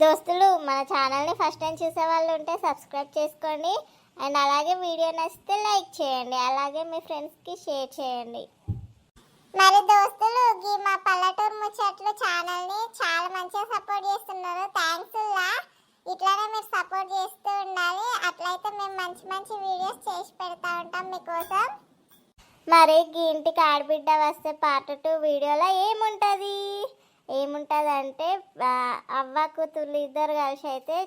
దోస్తులు మన ఛానల్ని ఫస్ట్ టైం చూసే వాళ్ళు ఉంటే సబ్స్క్రైబ్ చేసుకోండి. అండ్ అలాగే వీడియో నచ్చితే లైక్ చేయండి. అలాగే మీ ఫ్రెండ్స్కి షేర్ చేయండి. మరి దోస్తులు మా పల్లెటూరు ముచ్చట్లు ఛానల్ని చాలా మంచిగా సపోర్ట్ చేస్తున్నారు. థ్యాంక్స్ లా. ఇట్లానే మీరు సపోర్ట్ చేస్తూ ఉండాలి. అట్లయితే మేము మంచి మంచి వీడియోస్ చేసి పెడతా ఉంటాం మీకోసం. మరి ఇంటికి ఆడబిడ్డ వస్తే పార్ట్ 2 వీడియోలో ఏముంటుంది అంటే అవ్వ కూతుర్లు ఇద్దరు కలిసి అయితే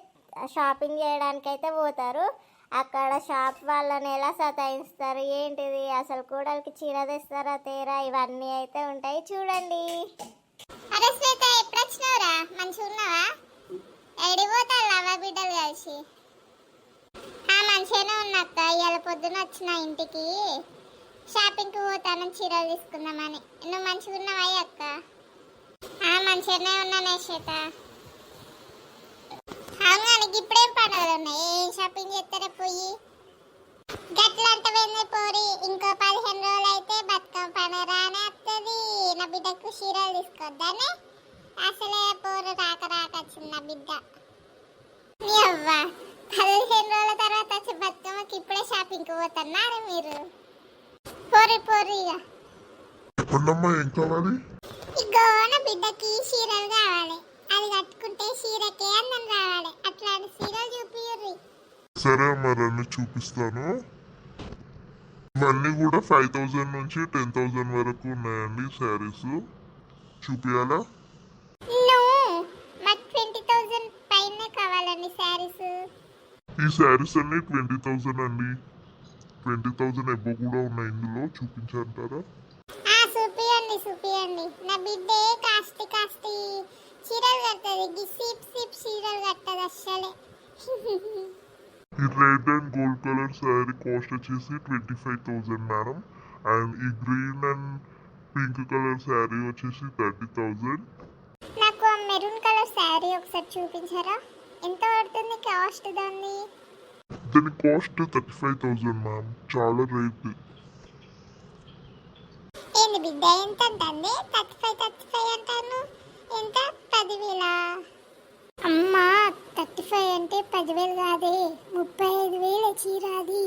షాపింగ్ చేయడానికి అయితే పోతారు. అక్కడ షాప్ వాళ్ళని ఎలా సతాయిస్తారు, ఏంటిది, అసలు కూడలికి చీర తెస్తారా తేరా, ఇవన్నీ అయితే ఉంటాయి. చూడండి. అరే శ్వేత, ఎప్పుడు వచ్చినావురా? మంచిగా ఉన్నావా? ఎడిపోతారు అవ్వ బిడ్డలు కలిసి? మంచిగానే ఉన్నక్క. ఇవాళ పొద్దున వచ్చిన ఇంటికి షాపింగ్కి పోతాను చీరలు తీసుకుందామని. నువ్వు మంచిగా ఉన్నావా అక్క? మంచిగానే ఉన్నానే శ్వేత. అవునా, నీకు ఇప్పుడేం పండుగలు ఉన్నాయి? ఏం షాపింగ్ చేస్తారా పోయి? గట్ల అంటే పోరి, ఇంకో 15 రోజులు అయితే బతుకమ్మ పండుగ రానే వస్తుంది. నా బిడ్డకు చీరలు తీసుకొద్దానే. అసలే పోరు రాక వచ్చింది నా బిడ్డ. నీ అవ్వ 15 రోజుల తర్వాత వచ్చి బతుకమ్మకి ఇప్పుడే షాపింగ్కి పోతున్నారే మీరు? పోరి ఇక. ఇగో నా బిడ్డకి చీరలు కావాలి. అది కట్టుకుంటే చీరకే అందం రావాలి. అట్లాంటి చీరలు చూపియ్యుర్రి. సరే మరి అన్ని చూపిస్తాను. ఇవన్నీ కూడా 5000 నుంచి 10,000 వరకు ఉన్నాయండి శారీస్. చూపియాలా? మాకు 20,000 పైనే కావాలండి శారీస్. ఈ శారీస్ అన్ని 20,000 అండి. 20,000 ఎబ్బో కూడా ఉన్నాయి ఇందులో. చూపించంటారా? చూపియండి. నా బిడ్డే కాస్తి చీరలు కట్టదు. సిప్ చీరలు కట్టదు అస్సలే. ఈ red and gold colour sari cost వచ్చేసి 25,000 మేడం. అండ్ ఈ green and pink colour sari వచ్చేసి 30,000. నాకు ఆ మెరూన్ కలర్ శారీ ఒకసారి చూపించారా? ఎంత పడుతుంది కాస్ట్ దాన్ని? దాని కాస్ట్ 35,000 మ్యామ్. చాలా రేట్. ఏంది బిడ్డ ఎంత అంటుంది? 35 అంటాను. ఎంత? 10,000? అమ్మా, 35 అంటే 10,000 కాదే, 35,000 చీర అది.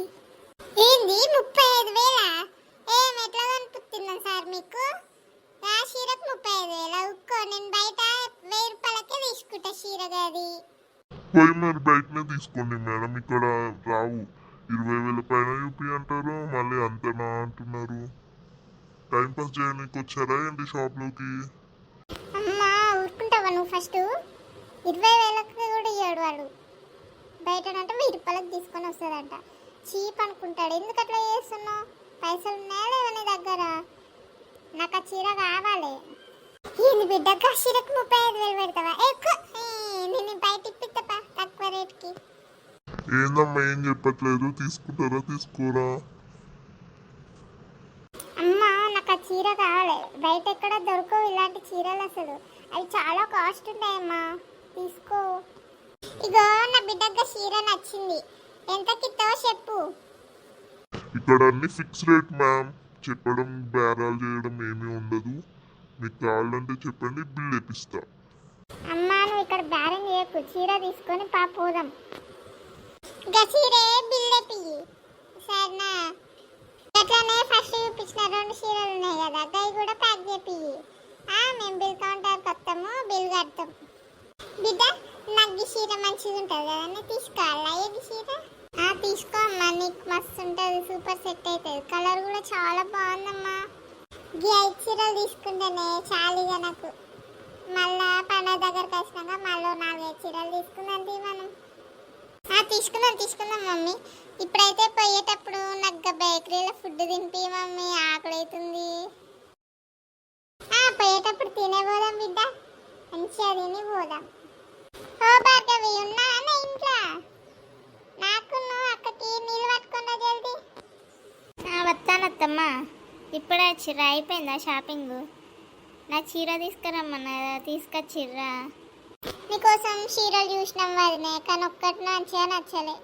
ఏంది 35,000? ఏం ఎట్లా కనిపిస్తుందా సార్ మీకు? ఆ చీరకు 35,000? ఉక్కో, నేను బయట 1000 రూపాయలకే తీసుకుంటా చీర గది. పోయి మరి బయటనే తీసుకోండి మేడం. ఇక్కడ రావు. 20,000 పైన చూపి అంటారు, మళ్ళీ అంతనా అంటున్నారు. టైం పాస్ చేయడానికి వచ్చారా ఏంటి షాప్లోకి? అమ్మా ఊరుకుంటావా నువ్వు? ఫస్ట్ 20,000కి కూడా ఇయ్యాడు వాడు. బయటనంటే 1000 రూపాయలకు తీసుకొని వస్తుందంట. చీప్ అనుకుంటాడు. ఎందుకు అట్లా చేస్తున్నావు? పైసలు ఉన్నాయా లేవా నీ దగ్గర? నాకు ఆ చీర కావాలి. ఏంది బిడ్డకు ఆ చీరకు 35,000 పెడతావా? నేను బయట ఇప్పిస్తా తక్కువ రేట్కి. ఏందమ్మా ఏం చెప్పట్లేదు? తీసుకుంటారా తీసుకోరా? అమ్మా, నాకు ఆ చీర కావాలి. బయట ఎక్కడ దొరకవు ఇలాంటి చీరలు అసలు. అవి చాలా కాస్ట్ ఉంటాయమ్మా. తీసుకో. ఇగో నా బిడ్డకు చీర నచ్చింది. ఎంతకి ఇస్తావో చెప్పు. ఇక్కడ అన్ని ఫిక్స్ రేట్ మ్యామ్. చెప్పడం బేరాలు చేయడం ఏమీ ఉండదు. మీకు కావాలంటే చెప్పండి, బిల్ వేపిస్తా. అమ్మా, నువ్వు ఇక్కడ బేరం చేయకు. చీర తీసుకొని పోదాం. ఇంకా చీరే బిల్ వేపి. సరేనా? అట్లానే ఫస్ట్ చూపించిన 2 చీరలు ఉన్నాయి కదా, అవి కూడా ప్యాక్ చేపి. మేము బిల్ కౌంటర్కి వస్తాము, బిల్ కడతాం. బిడ్డ, నాకు ఈ చీర మంచిగా ఉంటుంది కదా, తీసుకోవాలా? ఏది చీర? తీసుకో అమ్మా, నీకు మస్తు ఉంటుంది. సూపర్ సెట్ అవుతుంది. కలర్ కూడా చాలా బాగుందమ్మా. ఈ 5 చీరలు తీసుకుంటేనే చాలుగా నాకు. మళ్ళా పండుగ దగ్గరకు వచ్చినాక మళ్ళీ 4-5 చీరలు తీసుకుందంటే మనం. తీసుకుందాం మమ్మీ. ఇప్పుడైతే పోయేటప్పుడు నాకు బేకరీలో ఫుడ్ తినిపి మమ్మీ, ఆకలి అవుతుంది. పోయేటప్పుడు తినే పోదాం బిడ్డ. మంచిగా తిని పోదాం. ఓ భార్గవి, ఉన్నా అన్న ఇంట్లో? నాకు అక్కకి నీళ్ళు పట్టుకున్నా జల్దీ. వస్తానత్తమ్మా. ఇప్పుడే వచ్చిర్రా? అయిపోయిందా షాపింగ్? నా చీర తీసుకురమ్మన్నా తీసుకొచ్చిర్రా? నీకోసం చీరలు చూసినాం వదినే, కానీ ఒక్కటి మంచిగా నచ్చలే.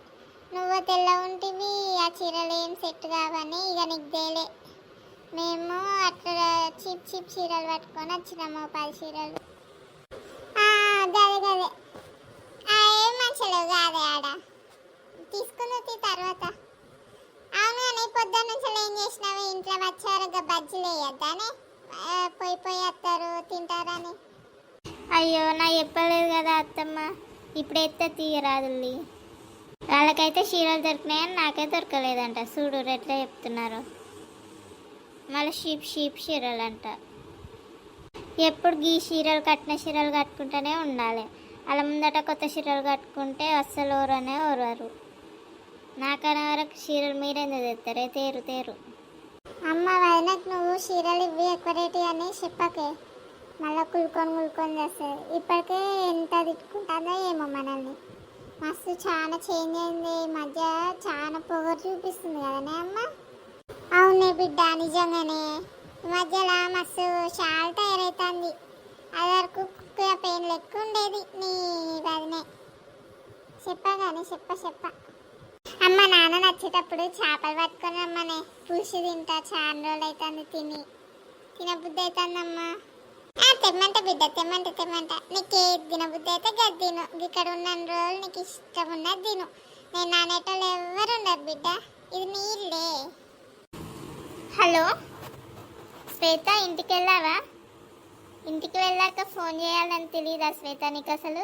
నువ్వు తెల్ల ఉంటివి, ఆ చీరలు ఏం సెట్ కావని ఇక నీకు దేలే. మేము అట్లా చీప్ చీరలు పట్టుకొని వచ్చినాము. 10 చీరలు. గదే తీసుకుంటలేవు కాదే ఆడ తీసుకున్న తర్వాత. అవును అని పొద్దున్న నుంచి ఏం చేసినావు? ఇంట్లో వచ్చారు బజ్జీలు వేయద్దానే, పోయి వస్తారు తింటారని. అయ్యో నా చెప్పలేదు కదా అత్తమ్మ, ఇప్పుడు ఎత్తే తీయరాదుల్లి. వాళ్ళకైతే చీరలు దొరికినాయని నాకే దొరకలేదంట. చూడు ఎట్లా చెప్తున్నారు. మళ్ళీ షీప్ చీరలు అంట. ఎప్పుడు గీ చీరలు కట్టిన చీరలు కట్టుకుంటూనే ఉండాలి. అలా ముందట కొత్త చీరలు కట్టుకుంటే అస్సలు ఓరనే ఓరరు. నాకనే వరకు చీరలు మీరెందుకు తెస్తారే? తేరు అమ్మ వదినకు నువ్వు చీరలు ఇవి ఎక్కువ రేటు అని చెప్పకే, మళ్ళీ కులుకొని చేస్తుంది. ఇప్పటికే ఎంత తిట్టుకుంటుందో ఏమో మనల్ని. మస్తు చాలా చేంజ్ అయింది ఈ మధ్య, చాలా పొగరు చూపిస్తుంది కదనే అమ్మ. అవునే బిడ్డ, నిజంగానే ఈ మధ్యలో మస్తు చాలా తయారవుతుంది. అది వరకు కుక్క పెయిన్ లెక్క ఉండేది నీ వదినే. చెప్పగానే చెప్ప అమ్మ నాన్న నచ్చేటప్పుడు చేపలు పట్టుకొని రమ్మనే, పులుసు తింటా. చాలా రోజులు అవుతుంది తినబుద్ధి అవుతుందమ్మా. తెమ్మంట బిడ్డ, తెమ్మంట. నీకు ఏది తినబుద్ధి అయితే గది తిను. ఇక్కడ ఉన్న రోజులు నీకు ఇష్టం ఉన్నది తిను. నేను నానేటోళ్ళు ఎవరు ఉండరు బిడ్డ, ఇది నీ ఇల్లే. హలో శ్వేత, ఇంటికి వెళ్ళావా? ఇంటికి వెళ్ళాక ఫోన్ చేయాలని తెలియదా శ్వేత నీకు? అసలు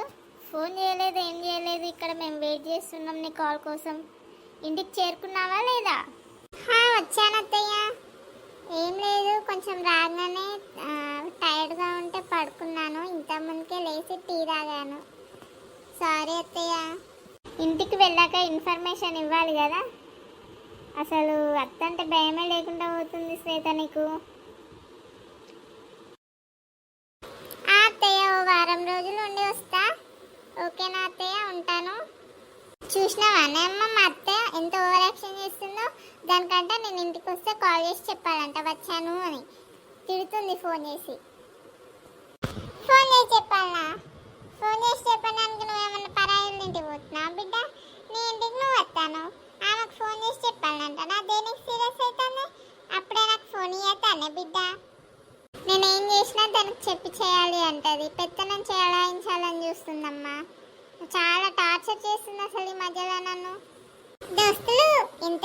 ఫోన్ చేయలేదు, ఏం చేయలేదు. ఇక్కడ మేము వెయిట్ చేస్తున్నాం నీ కాల్ కోసం. ఇంటికి చేరుకున్నావా లేదా? వచ్చాను అత్తయ్య. ఏం లేదు, కొంచెం రాగానే టైర్డ్గా ఉంటే పడుకున్నాను. ఇంతకుముందుకే లేచి టీ తాగాను. సారీ అత్తయ్య. ఇంటికి వెళ్ళాక ఇన్ఫర్మేషన్ ఇవ్వాలి కదా. అసలు అత్తంటే భయమే లేకుండా పోతుంది శ్వేత నీకు. అత్తయ్య ఓ వారం రోజులు ఉండి వస్తా. ఓకేనా అత్తయ్య? ఉంటాను. చూసినావానే అమ్మ మా అత్తయ్య ఎంత ఓవర్ యాక్షన్ చేస్తుందో. దానికంటే నేను ఇంటికి వస్తే కాల్ చేసి చెప్పాలంట వచ్చాను అని. తిడుతుంది ఫోన్ చేసి చెప్పాలా? ఫోన్ చేసి చెప్పడానికి నువ్వేమన్నా పరాయిల ఇంటికి పోతున్నావు బిడ్డ? నీ ఇంటికి నువ్వు వస్తాను, ఆమెకు ఫోన్ చేసి చెప్పాలంట. నా దేనికి సీరియస్ అవుతాను? అప్పుడే నాకు ఫోన్ ఇవ్వతానే బిడ్డ. నేనేం చేసినా దానికి చెప్పి చేయాలి అంటది. పెత్తనం చేయాలని చూస్తుందమ్మా. చాలా టార్చర్ చేస్తుంది అసలు ఈ మధ్యలో నన్ను. దోస్తులు, ఇంత